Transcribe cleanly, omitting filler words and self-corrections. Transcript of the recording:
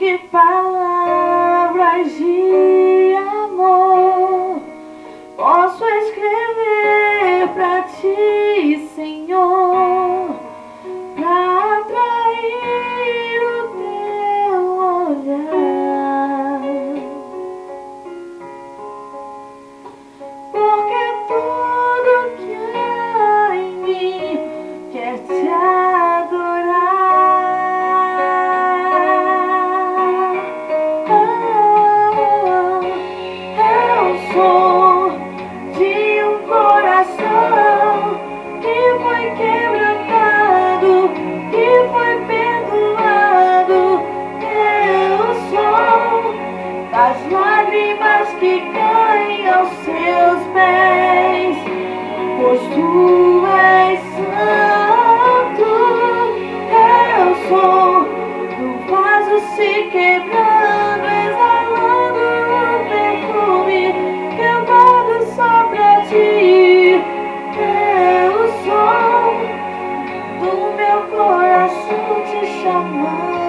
que palavras de amor posso escrever pra ti, Senhor, pra atrair o teu olhar. Porque tudo que há em mim quer te adorar. Eu sou de um coração que foi quebrantado, que foi perdoado. Eu sou das lágrimas que caem aos seus pés, pois tu és santo. Eu sou do vaso se quebrando, exalando o perfume que eu guardo só pra ti. Eu sou do meu coração te chamando.